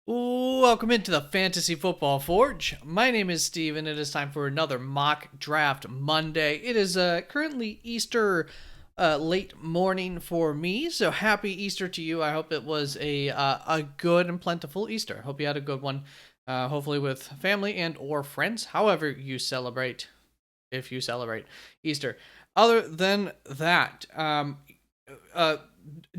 Welcome into the Fantasy Football Forge. My name is Steve, and it is time for another mock draft Monday. It is currently Easter late morning for me, so happy Easter to you. I hope it was a good and plentiful Easter. Hope you had a good one, hopefully with family and or friends, however you celebrate, if you celebrate Easter. Other than that, uh,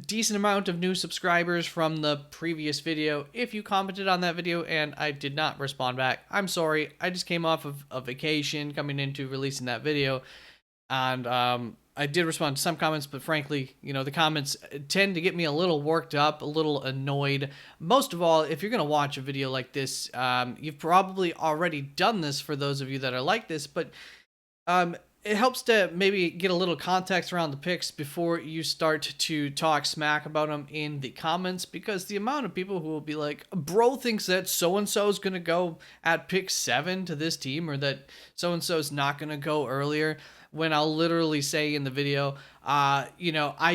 decent amount of new subscribers from the previous video. If you commented on that video and I did not respond back, I'm sorry. I just came off of a vacation coming into releasing that video, and I did respond to some comments, but frankly, the comments tend to get me a little worked up, a little annoyed. Most of all, if you're going to watch a video like this, you've probably already done this for those of you that are like this, but it helps to maybe get a little context around the picks before you start to talk smack about them in the comments, because the amount of people who will be like, bro thinks that so-and-so is going to go at pick 7 to this team, or that so-and-so is not going to go earlier, when I'll literally say in the video, I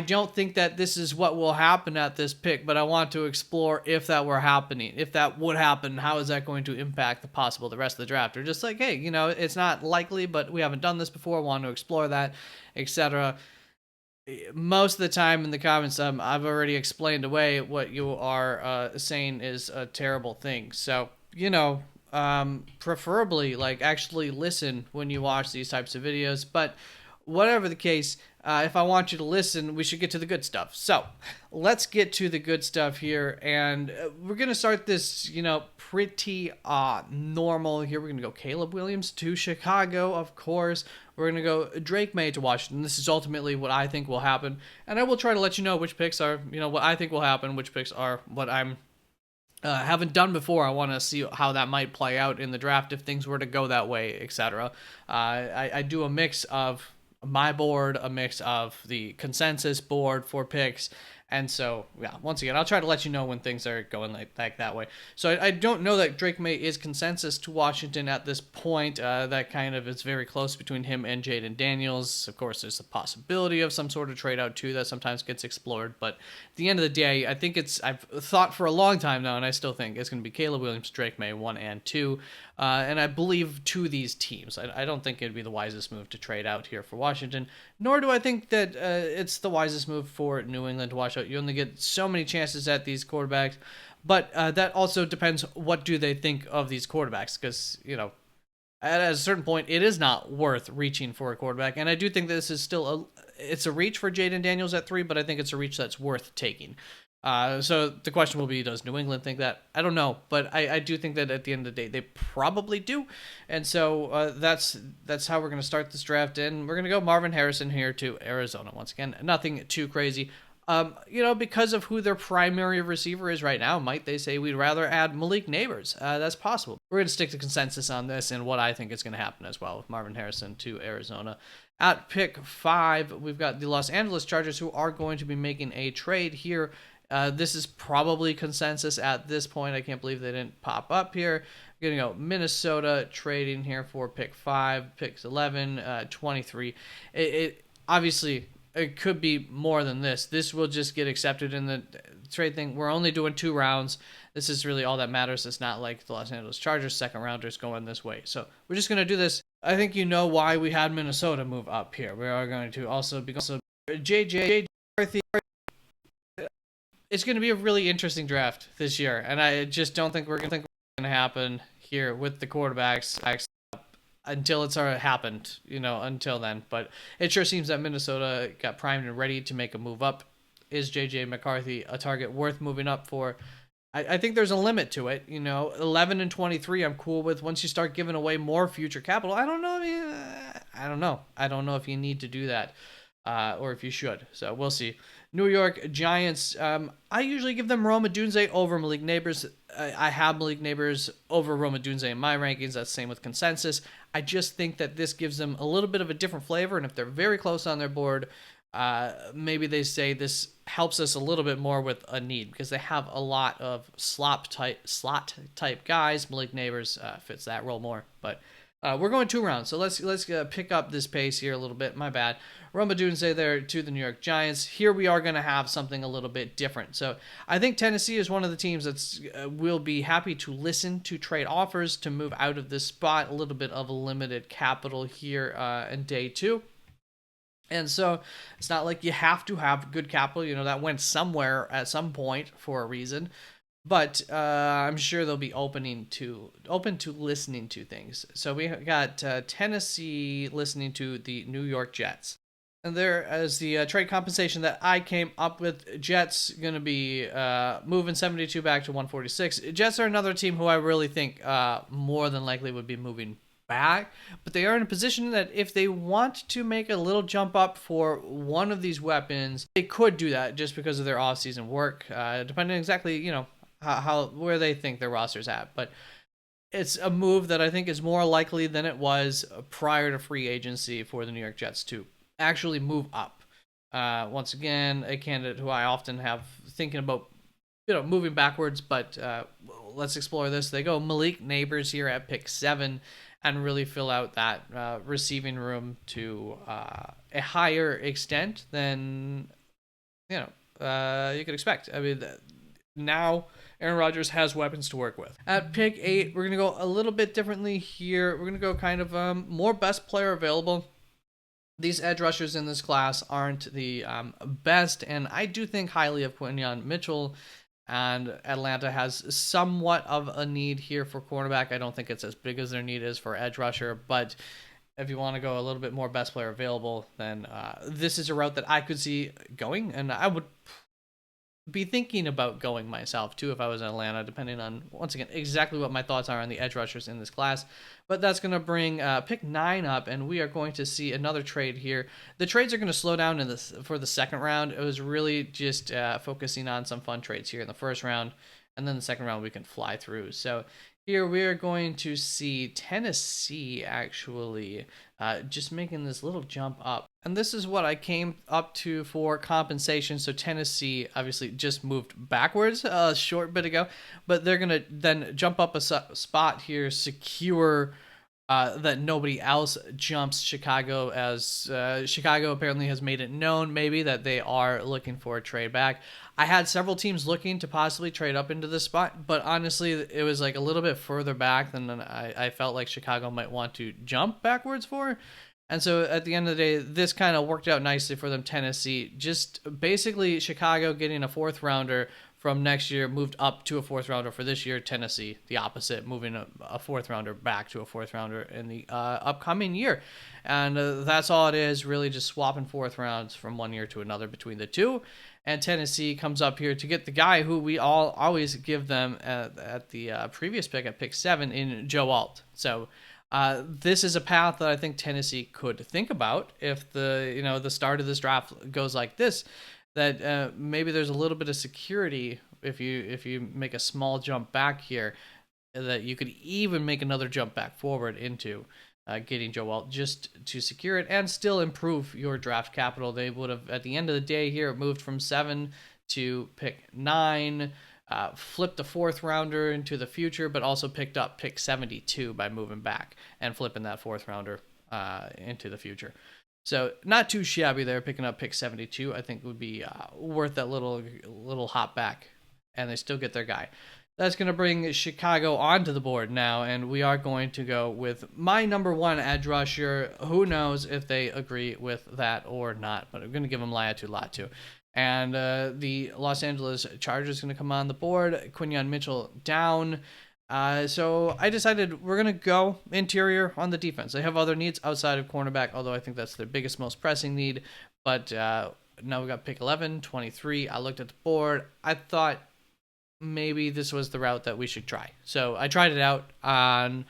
don't think that this is what will happen at this pick, but I want to explore if that were happening. If that would happen, how is that going to impact the rest of the draft? Or just like, hey, it's not likely, but we haven't done this before, want to explore that, etc. Most of the time in the comments, I've already explained away what you are saying is a terrible thing. So, preferably like actually listen when you watch these types of videos. But whatever the case, if I want you to listen, we should get to the good stuff. So let's get to the good stuff here, and we're gonna start this, pretty normal here. We're gonna go Caleb Williams to Chicago, of course. We're gonna go Drake May to Washington. This is ultimately what I think will happen, and I will try to let you know which picks are, what I think will happen, which picks are what I'm haven't done before. I want to see how that might play out in the draft if things were to go that way, etc. I do a mix of my board, a mix of the consensus board for picks. And so, yeah, once again, I'll try to let you know when things are going like that way. So I don't know that Drake May is consensus to Washington at this point. That kind of is very close between him and Jaden Daniels. Of course, there's the possibility of some sort of trade out too that sometimes gets explored. But at the end of the day, I think I've thought for a long time now, and I still think it's going to be Caleb Williams, Drake May, 1 and 2. And I believe to these teams. I don't think it'd be the wisest move to trade out here for Washington, nor do I think that it's the wisest move for New England to watch out. You only get so many chances at these quarterbacks, but that also depends what do they think of these quarterbacks, because, at a certain point, it is not worth reaching for a quarterback, and I do think this is still it's a reach for Jaden Daniels at 3, but I think it's a reach that's worth taking. So the question will be, does New England think that? I don't know, but I do think that at the end of the day, they probably do. And so that's how we're going to start this draft. And we're going to go Marvin Harrison here to Arizona. Once again, nothing too crazy. Because of who their primary receiver is right now, might they say we'd rather add Malik Neighbors? That's possible. We're going to stick to consensus on this and what I think is going to happen as well with Marvin Harrison to Arizona. At pick 5, we've got the Los Angeles Chargers, who are going to be making a trade here. This is probably consensus at this point. I can't believe they didn't pop up here. We're going to go Minnesota trading here for pick 5, picks 11, 23. It obviously, it could be more than this. This will just get accepted in the trade thing. We're only doing 2 rounds. This is really all that matters. It's not like the Los Angeles Chargers second rounders going this way. So we're just going to do this. I think you know why we had Minnesota move up here. We are going to also be JJ McCarthy. It's going to be a really interesting draft this year, and I just don't think we're going to happen here with the quarterbacks until it's already happened, until then. But it sure seems that Minnesota got primed and ready to make a move up. Is J.J. McCarthy a target worth moving up for? I think there's a limit to it. 11 and 23 I'm cool with. Once you start giving away more future capital, I don't know. I don't know. I don't know if you need to do that. Or if you should. So we'll see. New York Giants. I usually give them Rome Odunze over Malik Neighbors. I have Malik Neighbors over Rome Odunze in my rankings. That's the same with consensus. I just think that this gives them a little bit of a different flavor, and if they're very close on their board, maybe they say this helps us a little bit more with a need, because they have a lot of slot type guys. Malik Neighbors fits that role more, but We're going 2 rounds, so let's pick up this pace here a little bit. My bad. Roma Dunze there to the New York Giants. Here we are going to have something a little bit different. So I think Tennessee is one of the teams that's will be happy to listen to trade offers to move out of this spot. A little bit of a limited capital here in day 2. And so it's not like you have to have good capital. That went somewhere at some point for a reason. But I'm sure they'll be open to listening to things. So we got Tennessee listening to the New York Jets. And there, as the trade compensation that I came up with, Jets going to be moving 72 back to 146. Jets are another team who I really think more than likely would be moving back, but they are in a position that if they want to make a little jump up for one of these weapons, they could do that just because of their offseason work, depending exactly, how where they think their roster's at. But it's a move that I think is more likely than it was prior to free agency for the New York Jets to actually move up. Once again, a candidate who I often have thinking about, moving backwards, but let's explore this. They go Malik Neighbors here at pick 7 and really fill out that receiving room to a higher extent than you could expect. I mean, now Aaron Rodgers has weapons to work with. At pick 8, we're going to go a little bit differently here. We're going to go kind of more best player available. These edge rushers in this class aren't the best, and I do think highly of Quinyon Mitchell, and Atlanta has somewhat of a need here for cornerback. I don't think it's as big as their need is for edge rusher, but if you want to go a little bit more best player available, then this is a route that I could see going, and I would be thinking about going myself too if I was in Atlanta, depending on, once again, exactly what my thoughts are on the edge rushers in this class. But that's going to bring pick 9 up, and we are going to see another trade here. The trades are going to slow down for the second round. It was really just focusing on some fun trades here in the first round, and then the second round we can fly through. So here we are going to see Tennessee actually just making this little jump up. And this is what I came up to for compensation. So Tennessee obviously just moved backwards a short bit ago, but they're going to then jump up a spot here, secure that nobody else jumps Chicago, as Chicago apparently has made it known maybe that they are looking for a trade back. I had several teams looking to possibly trade up into this spot, but honestly, it was like a little bit further back than I felt like Chicago might want to jump backwards for. And so at the end of the day, this kind of worked out nicely for them, Tennessee. Just basically Chicago getting a 4th rounder from next year moved up to a 4th rounder for this year. Tennessee, the opposite, moving a 4th rounder back to a 4th rounder in the upcoming year. And that's all it is, really just swapping 4th rounds from one year to another between the two. And Tennessee comes up here to get the guy who we all always give them at the previous pick at pick 7 in Joe Alt. So this is a path that I think Tennessee could think about if the start of this draft goes like this, that maybe there's a little bit of security if you make a small jump back here, that you could even make another jump back forward into getting Joe Alt just to secure it and still improve your draft capital. They would have, at the end of the day here, moved from 7 to pick 9, flipped a 4th rounder into the future, but also picked up pick 72 by moving back and flipping that 4th rounder into the future. So not too shabby there, picking up pick 72. I think would be worth that little hop back, and they still get their guy. That's going to bring Chicago onto the board now, and we are going to go with my number 1 edge rusher. Who knows if they agree with that or not, but I'm going to give them Laiatu Latu. And the Los Angeles Chargers going to come on the board. Quinyon Mitchell down. So I decided we're going to go interior on the defense. They have other needs outside of cornerback, although I think that's their biggest, most pressing need. But now we got pick 11, 23. I looked at the board. I thought maybe this was the route that we should try. So I tried it out on,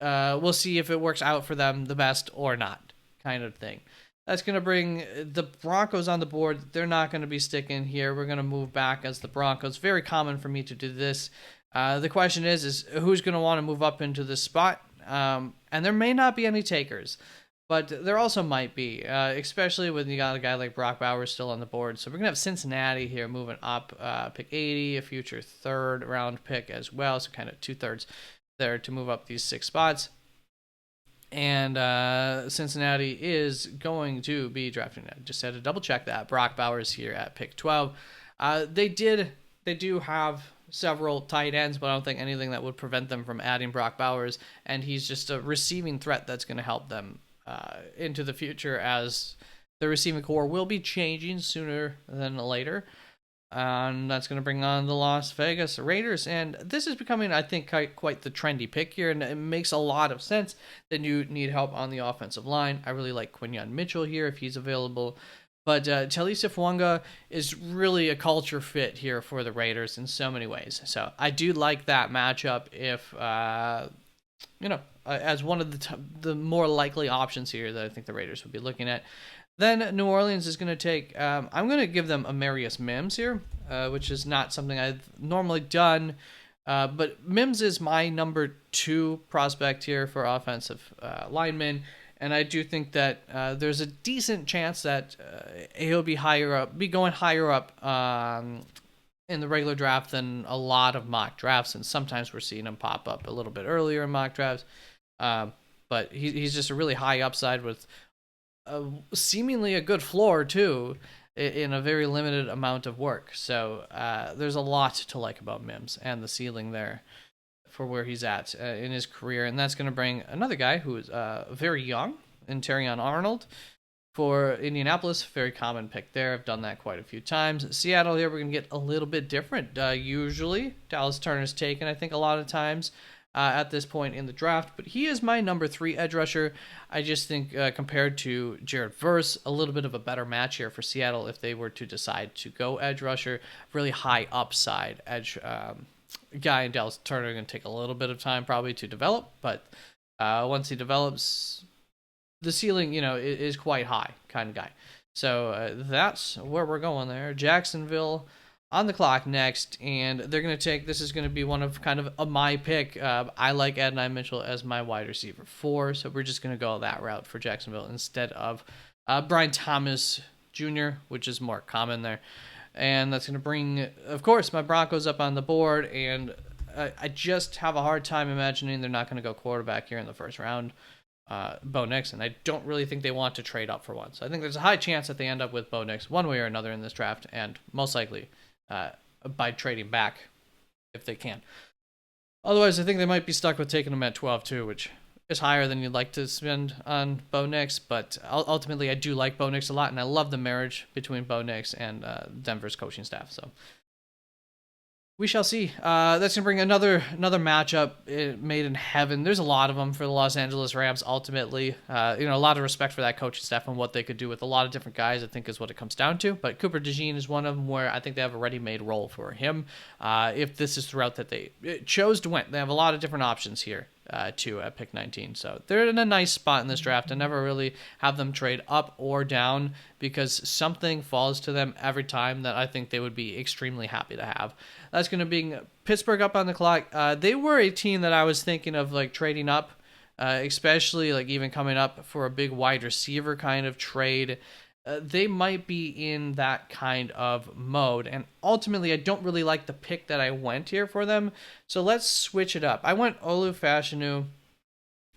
we'll see if it works out for them the best or not, kind of thing. That's going to bring the Broncos on the board. They're not going to be sticking here. We're going to move back as the Broncos. Very common for me to do this. The question is who's going to want to move up into this spot? And there may not be any takers, but there also might be, especially when you got a guy like Brock Bowers still on the board. So we're going to have Cincinnati here moving up, pick 80, a future 3rd round pick as well. So kind of 2/3 there to move up these 6 spots. And Cincinnati is going to be drafting. I just had to double check that. Brock Bowers here at pick 12. They do have several tight ends, but I don't think anything that would prevent them from adding Brock Bowers. And he's just a receiving threat that's going to help them into the future, as the receiving core will be changing sooner than later. And that's going to bring on the Las Vegas Raiders. And this is becoming, I think, quite the trendy pick here. And it makes a lot of sense that you need help on the offensive line. I really like Quinyon Mitchell here if he's available. But Talisa Fwanga is really a culture fit here for the Raiders in so many ways. So I do like that matchup if, as one of the more likely options here that I think the Raiders would be looking at. Then New Orleans is going to take, I'm going to give them Amarius Mims here, which is not something I've normally done. But Mims is my number 2 prospect here for offensive linemen. And I do think that there's a decent chance that he'll be going higher up in the regular draft than a lot of mock drafts. And sometimes we're seeing him pop up a little bit earlier in mock drafts. But he's just a really high upside with seemingly a good floor too, in a very limited amount of work. So there's a lot to like about Mims and the ceiling there for where he's at in his career. And that's going to bring another guy who is very young, in Terrion Arnold for Indianapolis. Very common pick there. I've done that quite a few times. Seattle here, we're going to get a little bit different. Usually Dallas Turner's taken, I think, a lot of times at this point in the draft, but he is my number 3 edge rusher. I just think compared to Jared Verse, a little bit of a better match here for Seattle if they were to decide to go edge rusher. Really high upside edge guy in Dallas Turner. Going to take a little bit of time probably to develop, but once he develops, the ceiling, is quite high kind of guy. So that's where we're going there. Jacksonville on the clock next, and they're going to take, this is going to be one of kind of my pick. I like Adonai Mitchell as my wide receiver 4, so we're just going to go that route for Jacksonville instead of Brian Thomas Jr., which is more common there. And that's going to bring, of course, my Broncos up on the board, and I just have a hard time imagining they're not going to go quarterback here in the first round. Bo Nix, and I don't really think they want to trade up for one. So I think there's a high chance that they end up with Bo Nix one way or another in this draft, and most likely by trading back if they can. Otherwise, I think they might be stuck with taking him at 12 too, which is higher than you'd like to spend on Bo Nix. But ultimately, I do like Bo Nix a lot, and I love the marriage between Bo Nix and Denver's coaching staff. So we shall see. That's going to bring another matchup made in heaven. There's a lot of them for the Los Angeles Rams, ultimately. A lot of respect for that coaching staff and what they could do with a lot of different guys, I think, is what it comes down to. But Cooper DeJean is one of them where I think they have a ready-made role for him. If this is the route that they chose to went, they have a lot of different options here too at pick 19. So they're in a nice spot in this draft. I never really have them trade up or down because something falls to them every time that I think they would be extremely happy to have. That's going to be Pittsburgh up on the clock. They were a team that I was thinking of like trading up, especially like even coming up for a big wide receiver kind of trade. They might be in that kind of mode. And ultimately, I don't really like the pick that I went here for them. So let's switch it up. I went Olu Fashanu,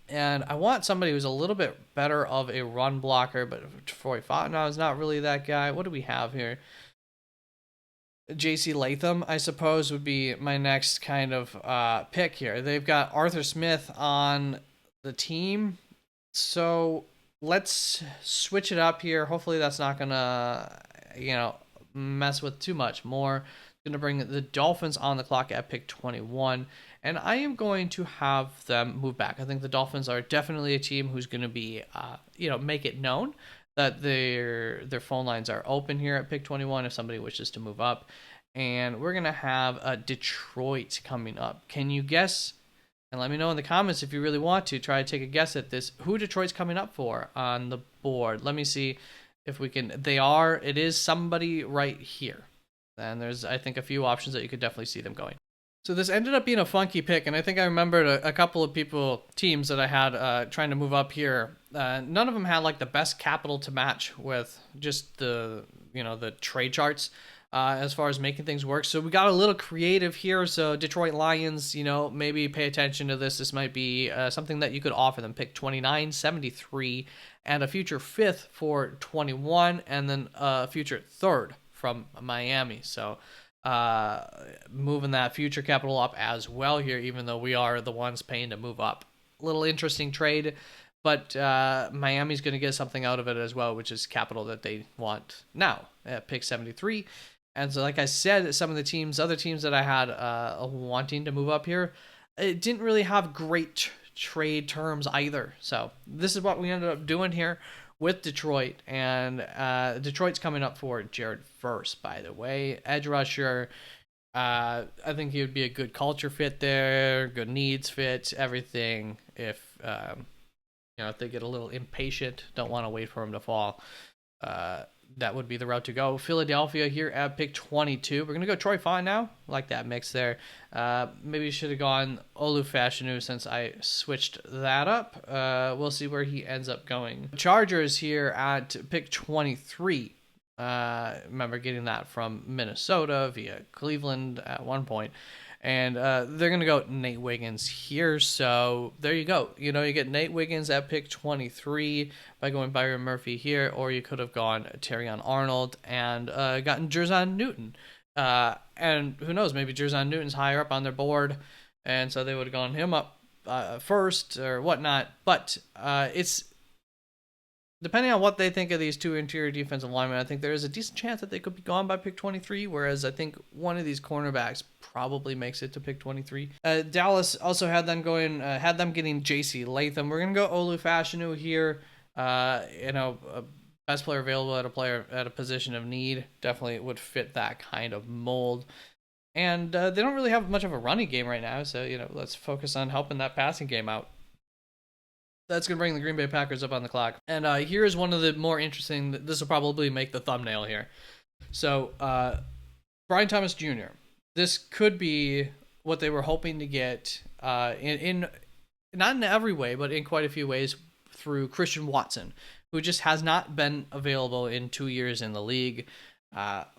and I want somebody who's a little bit better of a run blocker, but Troy Fontenot is not really that guy. What do we have here? J.C. Latham, I suppose, would be my next kind of pick here. They've got Arthur Smith on the team. So let's switch it up here. Hopefully that's not going to, mess with too much more. Going to bring the Dolphins on the clock at pick 21. And I am going to have them move back. I think the Dolphins are definitely a team who's going to be, make it known that their phone lines are open here at pick 21 if somebody wishes to move up. And we're going to have Detroit coming up. Can you guess? And let me know in the comments if you really want to try to take a guess at this. Who Detroit's coming up for on the board? Let me see if we can. It is somebody right here. And there's, I think, a few options that you could definitely see them going. So this ended up being a funky pick, and I think I remembered a couple of teams that I had trying to move up here. None of them had like the best capital to match with just the trade charts. as far as making things work. So we got a little creative here. So Detroit Lions, maybe pay attention to this. This might be something that you could offer them. Pick 29, 73, and a future 5th for 21, and then a future 3rd from Miami. So moving that future capital up as well here, even though we are the ones paying to move up. Little interesting trade, but Miami's going to get something out of it as well, which is capital that they want now at pick 73. And so, like I said, some of the other teams that I had wanting to move up here, it didn't really have great trade terms either. So this is what we ended up doing here with Detroit. And Detroit's coming up for Jared Verse, by the way. Edge rusher. I think he would be a good culture fit there, good needs fit, everything. If if they get a little impatient, don't want to wait for him to fall, that would be the route to go. Philadelphia here at pick 22. We're going to go Troy Fawn now. Like that mix there. Maybe should have gone Olu Fashanu since I switched that up. We'll see where he ends up going. Chargers here at pick 23. Remember getting that from Minnesota via Cleveland at one point. And they're going to go Nate Wiggins here. So there you go. You get Nate Wiggins at pick 23 by going Byron Murphy here. Or you could have gone Terrion Arnold and gotten Jerzon Newton. And who knows, maybe Jerzon Newton's higher up on their board. And so they would have gone him up first or whatnot. But it's depending on what they think of these two interior defensive linemen, I think there is a decent chance that they could be gone by pick 23, whereas I think one of these cornerbacks probably makes it to pick 23. Dallas also had them getting J.C. Latham. We're going to go Olu Fashanu here. Best player available at a position of need. Definitely would fit that kind of mold. And they don't really have much of a running game right now, so, let's focus on helping that passing game out. That's going to bring the Green Bay Packers up on the clock. And here is one of the more interesting, this will probably make the thumbnail here. So, Brian Thomas Jr. This could be what they were hoping to get in not in every way, but in quite a few ways through Christian Watson, who just has not been available in 2 years in the league.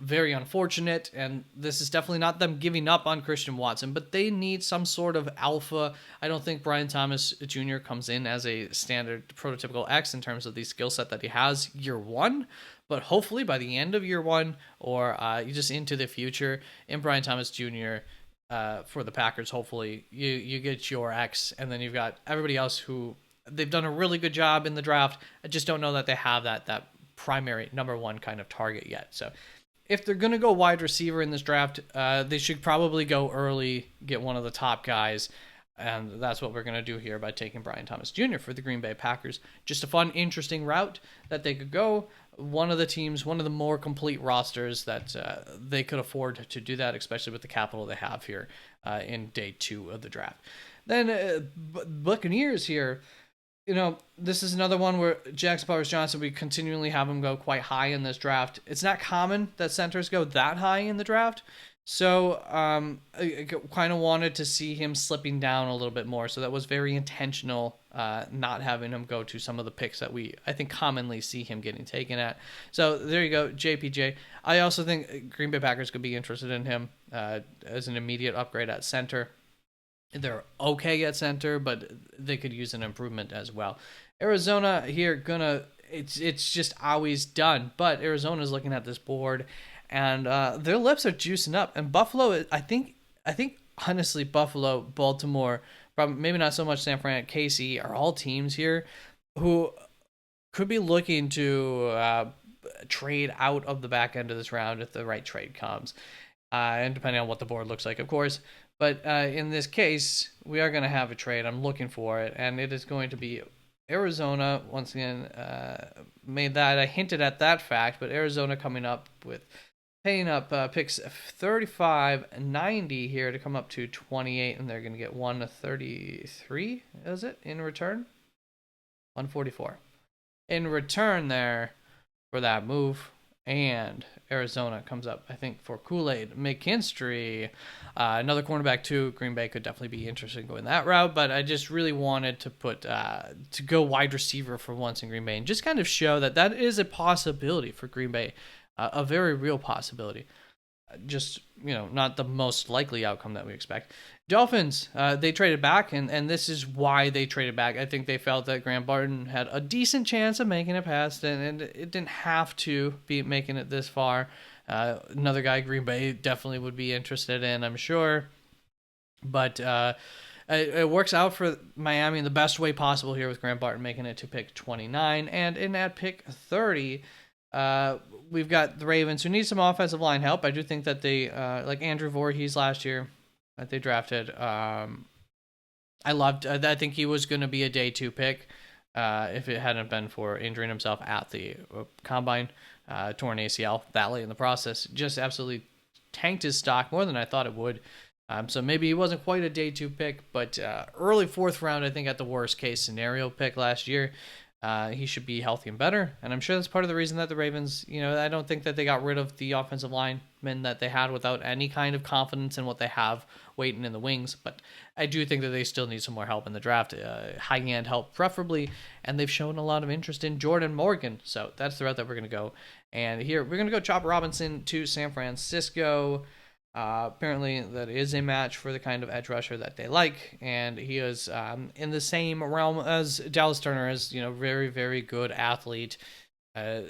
Very unfortunate, and this is definitely not them giving up on Christian Watson, but they need some sort of alpha. I don't think Brian Thomas Jr. comes in as a standard prototypical X in terms of the skill set that he has year one, but hopefully by the end of year one or just into the future in Brian Thomas Jr. For the Packers, hopefully you get your X, and then you've got everybody else who they've done a really good job in the draft. I just don't know that they have that primary number one kind of target yet. So if they're going to go wide receiver in this draft, they should probably go early, get one of the top guys. And that's what we're going to do here by taking Brian Thomas Jr. for the Green Bay Packers. Just a fun, interesting route that they could go. One of the more complete rosters that they could afford to do that, especially with the capital they have here in day 2 of the draft. Then Buccaneers here. This is another one where Jackson Powers-Johnson, we continually have him go quite high in this draft. It's not common that centers go that high in the draft. So I kind of wanted to see him slipping down a little bit more. So that was very intentional, not having him go to some of the picks that I think commonly see him getting taken at. So there you go, JPJ. I also think Green Bay Packers could be interested in him as an immediate upgrade at center. They're okay at center, but they could use an improvement as well. Arizona here it's just always done, but Arizona's looking at this board, and their lips are juicing up. And Buffalo, I think honestly, Buffalo, Baltimore, probably maybe not so much San Fran, KC are all teams here who could be looking to trade out of the back end of this round if the right trade comes, and depending on what the board looks like, of course. But in this case, we are going to have a trade. I'm looking for it, and it is going to be Arizona. Once again, made that. I hinted at that fact, but Arizona coming up with paying up picks 35 and 90 here to come up to 28, and they're going to get 133, is it, in return? 144. In return there for that move. And Arizona comes up, I think, for Kool-Aid McKinstry. Another cornerback, too. Green Bay could definitely be interested in going that route, but I just really wanted to to go wide receiver for once in Green Bay and just kind of show that is a possibility for Green Bay, a very real possibility. just, not the most likely outcome that we expect. Dolphins, they traded back, and this is why they traded back. I think they felt that Grant Barton had a decent chance of making it past, and it didn't have to be making it this far. Another guy Green Bay definitely would be interested in, I'm sure. But it works out for Miami in the best way possible here with Grant Barton making it to pick 29. And in at pick 30, we've got the Ravens, who need some offensive line help. I do think that they, like Andrew Voorhees last year that they drafted, I think he was going to be a day 2 pick if it hadn't been for injuring himself at the combine, torn ACL that late in the process. Just absolutely tanked his stock more than I thought it would. So maybe he wasn't quite a day 2 pick, but early 4th round, I think, at the worst case scenario pick last year. He should be healthy and better, and I'm sure that's part of the reason that the Ravens, I don't think that they got rid of the offensive linemen that they had without any kind of confidence in what they have waiting in the wings, but I do think that they still need some more help in the draft, high-end help preferably, and they've shown a lot of interest in Jordan Morgan, so that's the route that we're going to go. And here, we're going to go Chopper Robinson to San Francisco. Apparently, that is a match for the kind of edge rusher that they like, and he is in the same realm as Dallas Turner, is very, very good athlete.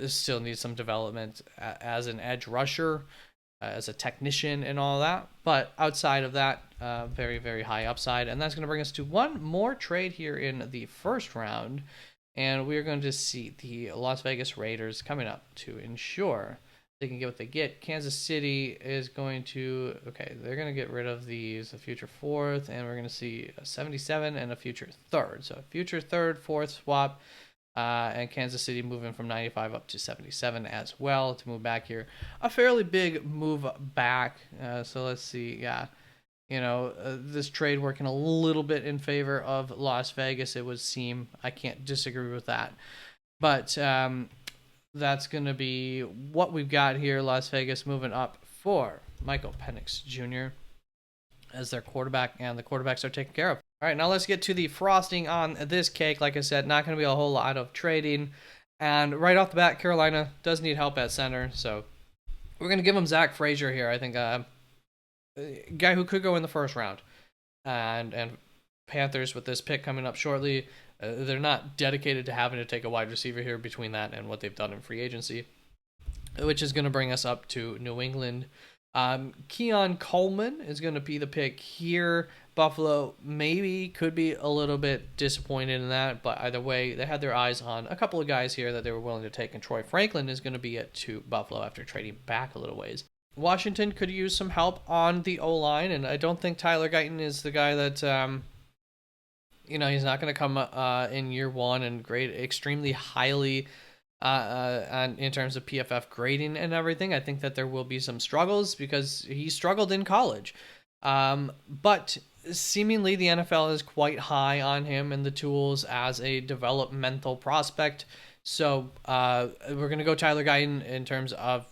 Still needs some development as an edge rusher, as a technician, and all that. But outside of that, very, very high upside, and that's going to bring us to one more trade here in the first round, and we are going to see the Las Vegas Raiders coming up to ensure they can get what they get. Kansas City is going to, they're going to get rid of a future 4th, and we're going to see a 77 and a future 3rd. So a future 3rd, 4th swap, and Kansas City moving from 95 up to 77 as well to move back here. A fairly big move back. So let's see, this trade working a little bit in favor of Las Vegas, it would seem. I can't disagree with that. But that's going to be what we've got here. Las Vegas moving up for Michael Penix Jr. as their quarterback, and the quarterbacks are taken care of. All right, now let's get to the frosting on this cake. Like I said, not going to be a whole lot of trading. And right off the bat, Carolina does need help at center, so we're going to give them Zach Frazier here. I think a guy who could go in the first round. And Panthers, with this pick coming up shortly, they're not dedicated to having to take a wide receiver here between that and what they've done in free agency, which is going to bring us up to New England. Keon Coleman is going to be the pick here. Buffalo maybe could be a little bit disappointed in that, but either way, they had their eyes on a couple of guys here that they were willing to take, and Troy Franklin is going to be it to Buffalo after trading back a little ways. Washington could use some help on the O-line, and I don't think Tyler Guyton is the guy that he's not going to come in year 1 and grade extremely highly in terms of PFF grading and everything. I think that there will be some struggles because he struggled in college. But seemingly the NFL is quite high on him and the tools as a developmental prospect. So we're going to go Tyler Guyton in terms of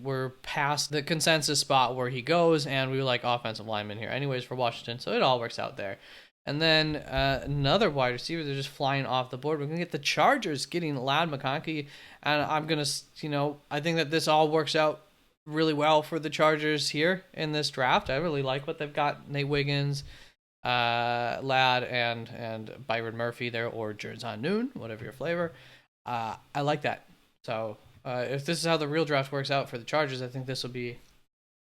we're past the consensus spot where he goes, and we like offensive linemen here anyways for Washington, so it all works out there. And then another wide receiver, they're just flying off the board. We're going to get the Chargers getting Ladd McConkey. And I'm going to, I think that this all works out really well for the Chargers here in this draft. I really like what they've got. Nate Wiggins, Ladd, and Byron Murphy there, or Jerzon Noon, whatever your flavor. I like that. So if this is how the real draft works out for the Chargers, I think this will be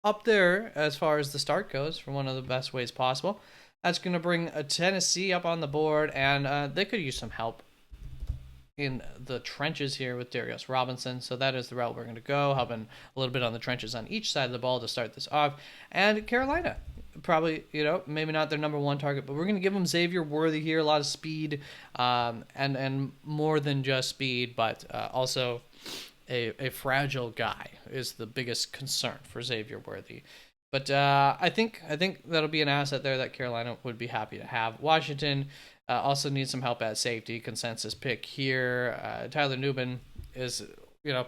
up there as far as the start goes for one of the best ways possible. That's going to bring Tennessee up on the board, and they could use some help in the trenches here with Darius Robinson. So that is the route we're going to go, helping a little bit on the trenches on each side of the ball to start this off. And Carolina, probably, maybe not their number 1 target, but we're going to give them Xavier Worthy here, a lot of speed, and more than just speed, but also a fragile guy is the biggest concern for Xavier Worthy. But I think that'll be an asset there that Carolina would be happy to have. Washington also needs some help at safety. Consensus pick here. Tyler Nubin is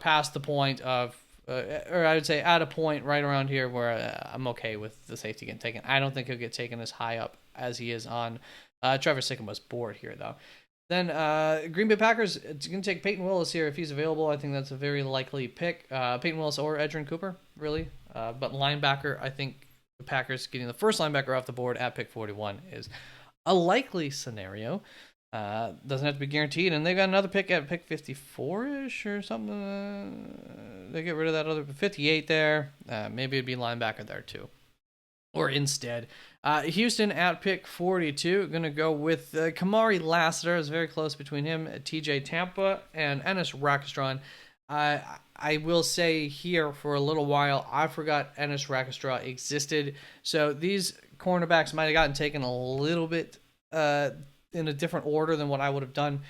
past the point of, or I would say at a point right around here where I'm okay with the safety getting taken. I don't think he'll get taken as high up as he is on Trevor Sycamores' board here, though. Then Green Bay Packers, it's going to take Peyton Willis here if he's available. I think that's a very likely pick. Peyton Willis or Edgerrin Cooper, really. But linebacker, I think the Packers getting the first linebacker off the board at pick 41 is a likely scenario. Doesn't have to be guaranteed, and they got another pick at pick 54-ish or something. They get rid of that other 58 there. Maybe it'd be linebacker there too. Or instead, Houston at pick 42, going to go with Kamari Lassiter. It's very close between him, TJ Tampa, and Ennis Rackstron. I will say here for a little while, I forgot Ennis Rackstraw existed. So these cornerbacks might have gotten taken a little bit in a different order than what I would have done.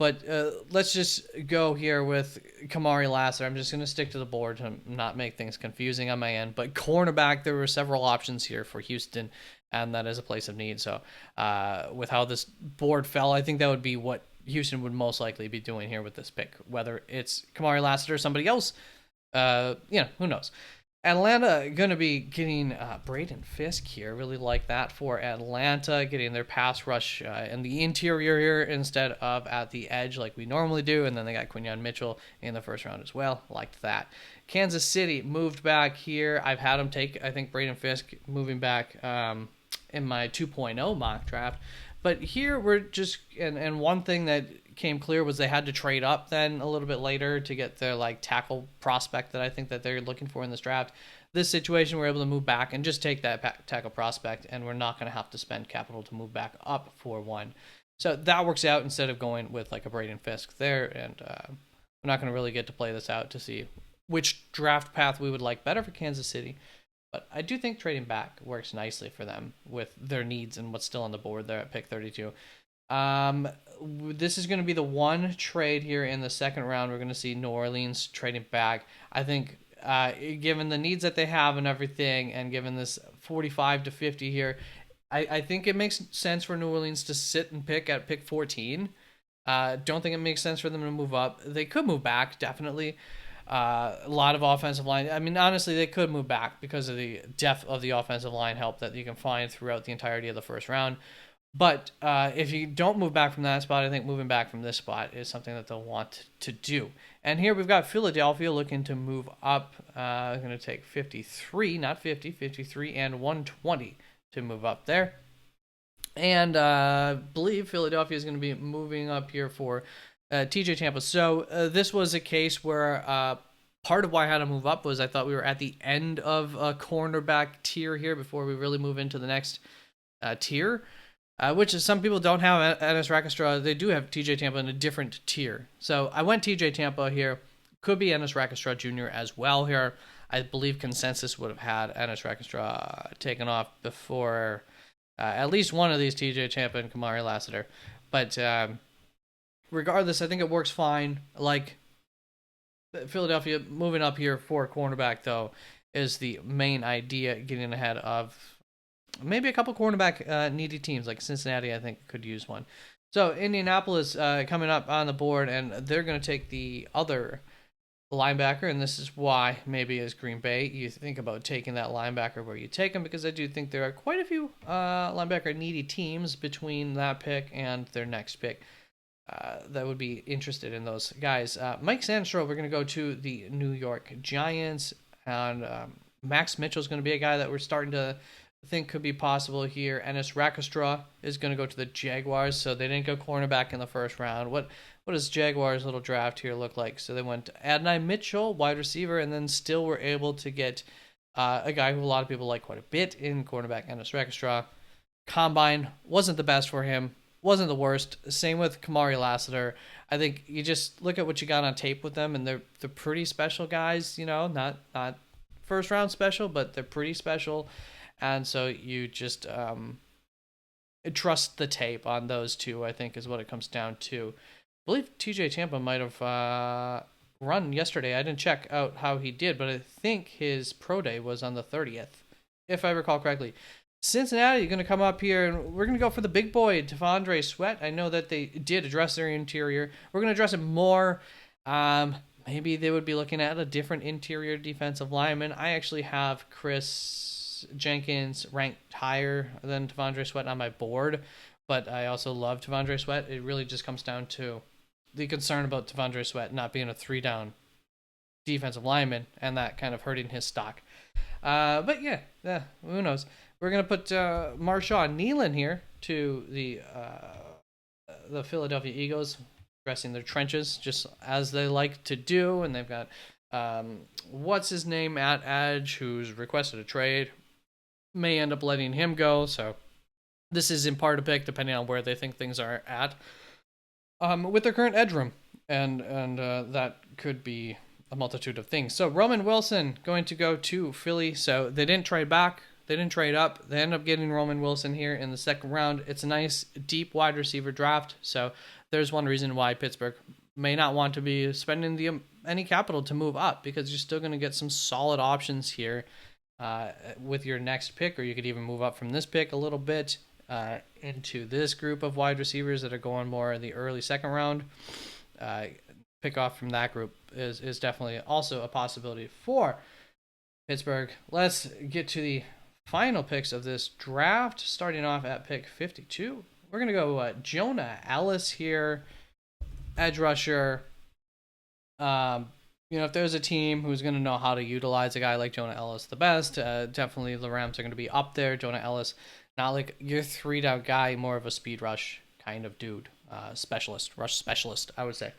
But let's just go here with Kamari Lassiter. I'm just going to stick to the board to not make things confusing on my end. But cornerback, there were several options here for Houston, and that is a place of need. So with how this board fell, I think that would be what Houston would most likely be doing here with this pick. Whether it's Kamari Lassiter or somebody else, who knows. Atlanta going to be getting Braden Fisk here. Really like that for Atlanta, getting their pass rush in the interior here instead of at the edge like we normally do. And then they got Quinyon Mitchell in the first round as well. Liked that. Kansas City moved back here. I've had them take, I think, Braden Fisk moving back in my 2.0 mock draft. But here we're just, and one thing that came clear was they had to trade up then a little bit later to get their like tackle prospect that I think that they're looking for in this draft. This situation, we're able to move back and just take that tackle prospect, and we're not going to have to spend capital to move back up for one. So that works out instead of going with like a Braden Fisk there, and we're not going to really get to play this out to see which draft path we would like better for Kansas City. But I do think trading back works nicely for them with their needs and what's still on the board there at pick 32. This is going to be the one trade here in the second round. We're going to see New Orleans trading back. I think given the needs that they have and everything, and given this 45 to 50 here, I think it makes sense for New Orleans to sit and pick at pick 14. Don't think it makes sense for them to move up. They could move back, definitely. A lot of offensive line. I mean, honestly, they could move back because of the depth of the offensive line help that you can find throughout the entirety of the first round. But if you don't move back from that spot, I think moving back from this spot is something that they'll want to do. And here we've got Philadelphia looking to move up. Going to take 53, not 50, 53 and 120 to move up there. And I believe Philadelphia is going to be moving up here for TJ Tampa. So this was a case where part of why I had to move up was I thought we were at the end of a cornerback tier here before we really move into the next tier, which is some people don't have Ennis Rackstraw. They do have TJ Tampa in a different tier. So I went TJ Tampa here. Could be Ennis Rackstraw Jr. as well here. I believe consensus would have had Ennis Rackstraw taken off before at least one of these TJ Tampa and Kamari Lassiter. But regardless, I think it works fine. Like Philadelphia moving up here for a cornerback, though, is the main idea, getting ahead of maybe a couple cornerback needy teams like Cincinnati. I think could use one. So Indianapolis coming up on the board, and they're going to take the other linebacker, and this is why maybe as Green Bay you think about taking that linebacker where you take him, because I do think there are quite a few linebacker needy teams between that pick and their next pick that would be interested in those guys. Mike Sandstrom, we're going to go to the New York Giants, and Max Mitchell is going to be a guy that we're starting to think could be possible here. Ennis Rackstraw is going to go to the Jaguars, so they didn't go cornerback in the first round. What does Jaguars' little draft here look like? So they went Adonai Mitchell, wide receiver, and then still were able to get a guy who a lot of people like quite a bit in cornerback, Ennis Rackstraw. Combine wasn't the best for him. Wasn't the worst. Same with Kamari Lassiter. I think you just look at what you got on tape with them, and they're pretty special guys. You know, not first round special, but they're pretty special, and so you just trust the tape on those two. I think is what it comes down to. I believe TJ Tampa might have run yesterday. I didn't check out how he did, but I think his pro day was on the 30th, if I recall correctly. Cincinnati going to come up here, and we're going to go for the big boy, T'Vondre Sweat. I know that they did address their interior. We're going to address it more. Maybe they would be looking at a different interior defensive lineman. I actually have Chris Jenkins ranked higher than T'Vondre Sweat on my board, but I also love T'Vondre Sweat. It really just comes down to the concern about T'Vondre Sweat not being a 3-down defensive lineman and that kind of hurting his stock. But yeah, who knows? We're gonna put Marshawn Nealon here to the Philadelphia Eagles, dressing their trenches just as they like to do, and they've got what's his name at Edge, who's requested a trade, may end up letting him go. So this is in part a pick, depending on where they think things are at with their current edge room, and that could be a multitude of things. So Roman Wilson going to go to Philly. So they didn't trade back. They didn't trade up. They end up getting Roman Wilson here in the second round. It's a nice, deep wide receiver draft. So there's one reason why Pittsburgh may not want to be spending any capital to move up, because you're still going to get some solid options here with your next pick, or you could even move up from this pick a little bit into this group of wide receivers that are going more in the early second round. Pick off from that group is definitely also a possibility for Pittsburgh. Let's get to the final picks of this draft, starting off at pick 52. We're going to go Jonah Ellis here, edge rusher. If there's a team who's going to know how to utilize a guy like Jonah Ellis the best, definitely the Rams are going to be up there. Jonah Ellis, not like your 3-down guy, more of a speed rush kind of dude, rush specialist, I would say.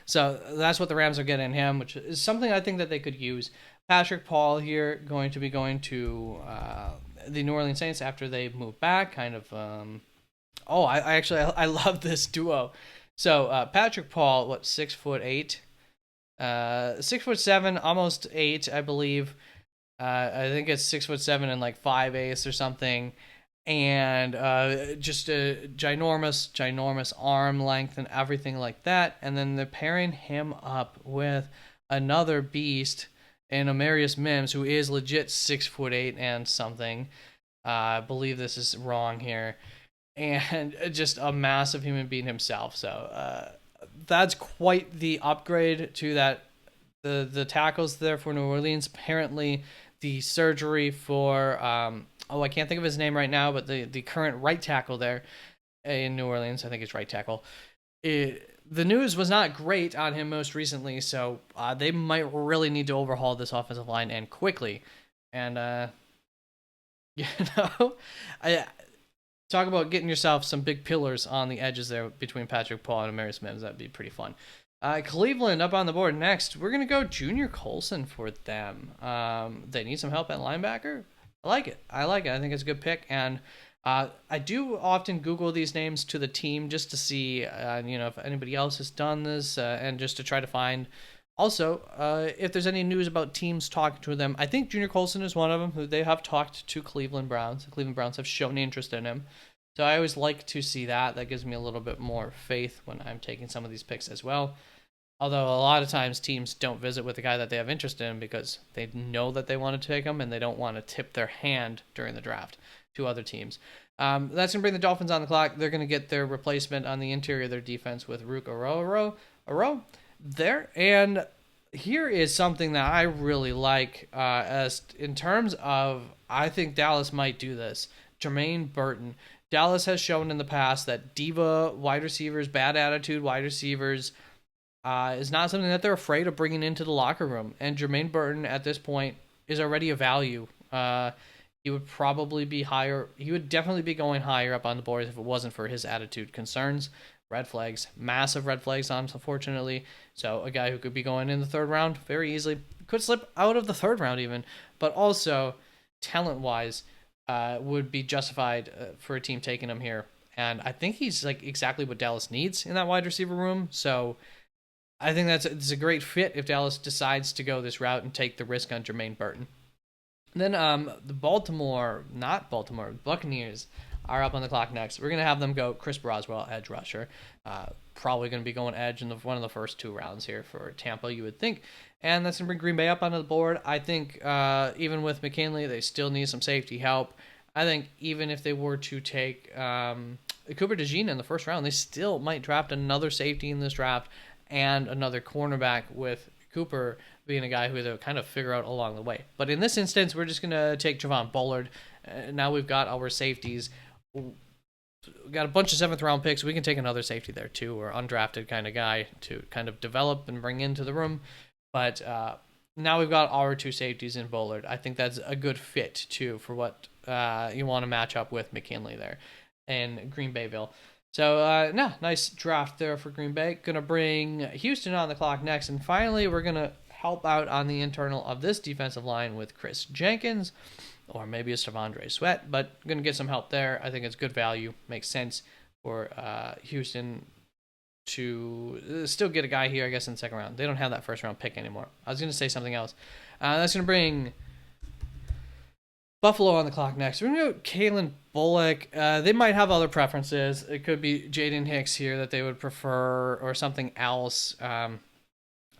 So that's what the Rams are getting him, which is something I think that they could use. Patrick Paul here going to be going to the New Orleans Saints after they move back. Kind of. I love this duo. So Patrick Paul, 6'8", 6'7", almost 8, I believe. I think it's 6'7" and like 5'8" or something. And just a ginormous arm length and everything like that. And then they're pairing him up with another beast in Amarius Mims, who is legit 6'8" and something. I believe this is wrong here. And just a massive human being himself. So that's quite the upgrade to that. The tackles there for New Orleans. Apparently, the surgery for I can't think of his name right now, but the current right tackle there in New Orleans, I think it's right tackle. The news was not great on him most recently, so they might really need to overhaul this offensive line, and quickly. And I talk about getting yourself some big pillars on the edges there between Patrick Paul and Amarius Mims. That'd be pretty fun. Cleveland up on the board next. We're going to go Junior Colson for them. They need some help at linebacker. I like it. I think it's a good pick. And I do often Google these names to the team just to see, if anybody else has done this and just to try to find. Also, if there's any news about teams talking to them. I think Junior Colson is one of them who they have talked to Cleveland Browns. The Cleveland Browns have shown interest in him. So I always like to see that. That gives me a little bit more faith when I'm taking some of these picks as well. Although a lot of times teams don't visit with the guy that they have interest in because they know that they want to take him and they don't want to tip their hand during the draft to other teams. That's going to bring the Dolphins on the clock. They're going to get their replacement on the interior of their defense with Rook Aro there. And here is something that I really like as in terms of, I think Dallas might do this. Jermaine Burton. Dallas has shown in the past that diva wide receivers, bad attitude wide receivers, is not something that they're afraid of bringing into the locker room. And Jermaine Burton at this point is already a value. He would probably be higher. He would definitely be going higher up on the board if it wasn't for his attitude concerns. Red flags, massive red flags on him, unfortunately. So a guy who could be going in the third round very easily, could slip out of the third round even, but also talent-wise would be justified for a team taking him here. And I think he's like exactly what Dallas needs in that wide receiver room. So I think it's a great fit if Dallas decides to go this route and take the risk on Jermaine Burton. Then the Buccaneers are up on the clock next. We're going to have them go Chris Broswell, edge rusher. Probably going to be going edge in one of the first 2 rounds here for Tampa, you would think. And that's going to bring Green Bay up onto the board. I think even with McKinley, they still need some safety help. I think even if they were to take Cooper DeJean in the first round, they still might draft another safety in this draft and another cornerback, with Cooper being a guy who they'll kind of figure out along the way. But in this instance, we're just going to take Javon Bullard. Now we've got our safeties. We've got a bunch of 7th-round picks. We can take another safety there, too, or undrafted kind of guy to kind of develop and bring into the room. But now we've got our two safeties in Bullard. I think that's a good fit too for what you want to match up with McKinley there in Green Bayville. So no, nice draft there for Green Bay. Gonna bring Houston on the clock next, and finally we're gonna help out on the internal of this defensive line with Chris Jenkins, or maybe it's Devondre Sweat, but gonna get some help there. I think it's good value, makes sense for Houston to still get a guy here, I guess, in the second round. They don't have that first round pick anymore. I was going to say something else. That's going to bring Buffalo on the clock next. We're going to go Kalen Bullock. They might have other preferences. It could be Jaden Hicks here that they would prefer, or something else. I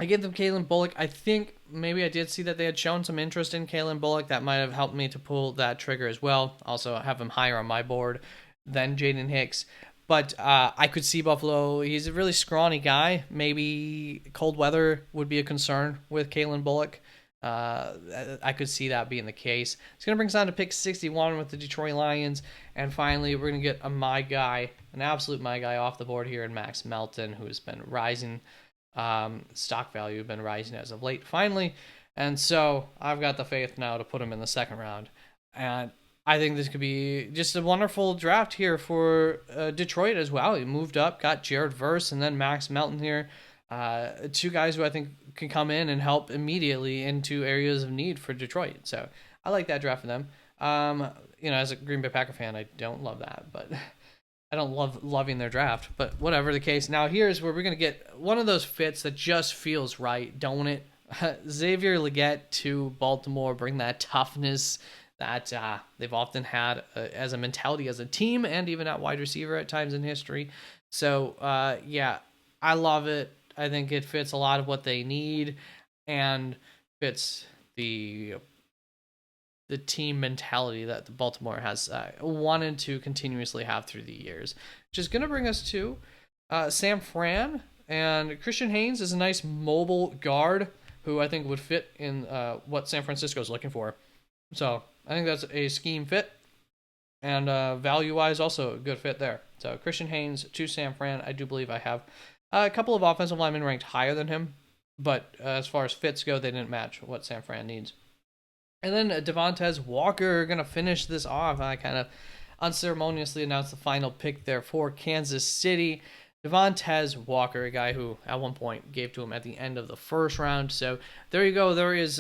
give them Kalen Bullock. I think maybe I did see that they had shown some interest in Kalen Bullock. That might have helped me to pull that trigger as well. Also have him higher on my board than Jaden Hicks. But I could see Buffalo. He's a really scrawny guy. Maybe cold weather would be a concern with Kalen Bullock. I could see that being the case. It's going to bring us on to pick 61 with the Detroit Lions. And finally, we're going to get my guy, an absolute my guy off the board here in Max Melton, who's been rising. Stock value been rising as of late, finally. And so I've got the faith now to put him in the second round. And I think this could be just a wonderful draft here for Detroit as well. He moved up, got Jared Verse, and then Max Melton here. Two guys who I think can come in and help immediately into areas of need for Detroit. So I like that draft for them. As a Green Bay Packer fan, I don't love that, but I don't loving their draft. But whatever the case. Now here's where we're going to get one of those fits that just feels right, don't it? Xavier Legette to Baltimore, bring that toughness that they've often had as a mentality as a team, and even at wide receiver at times in history. So, I love it. I think it fits a lot of what they need and fits the team mentality that the Baltimore has wanted to continuously have through the years. Which is going to bring us to Sam Fran. And Christian Haynes is a nice mobile guard who I think would fit in what San Francisco is looking for. So I think that's a scheme fit, and value-wise also a good fit there. So Christian Haynes to Sam Fran. I do believe I have a couple of offensive linemen ranked higher than him, but as far as fits go, they didn't match what San Fran needs. And then Devontae Walker going to finish this off. I kind of unceremoniously announced the final pick there for Kansas City. Devontae Walker, a guy who at one point gave to him at the end of the first round. So there you go. There is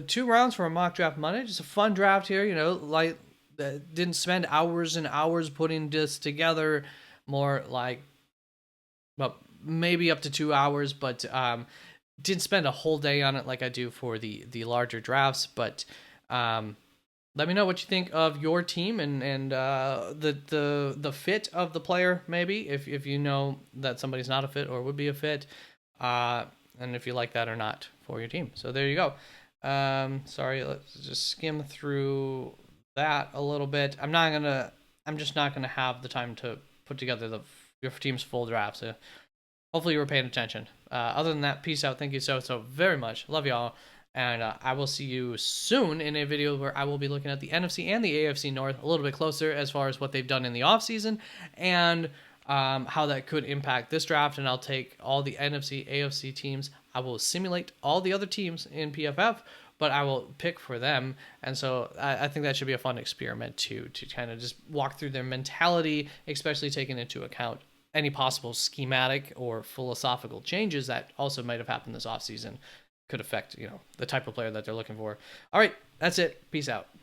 2 rounds for a mock draft Monday. Just a fun draft here. Like didn't spend hours and hours putting this together. More like, well, maybe up to 2 hours, but didn't spend a whole day on it like I do for the larger drafts. But let me know what you think of your team and the fit of the player, maybe, if you know that somebody's not a fit or would be a fit, and if you like that or not for your team. So there you go. Sorry, let's just skim through that a little bit. I'm just not gonna have the time to put together your team's full draft. So hopefully you were paying attention. Other than that, peace out. Thank you so very much. Love y'all. And I will see you soon in a video where I will be looking at the NFC and the AFC North a little bit closer as far as what they've done in the offseason and how that could impact this draft. And I'll take all the NFC, AFC teams. I will simulate all the other teams in PFF, but I will pick for them. And so I think that should be a fun experiment to kind of just walk through their mentality, especially taking into account any possible schematic or philosophical changes that also might have happened this offseason. Could affect, the type of player that they're looking for. All right, that's it. Peace out.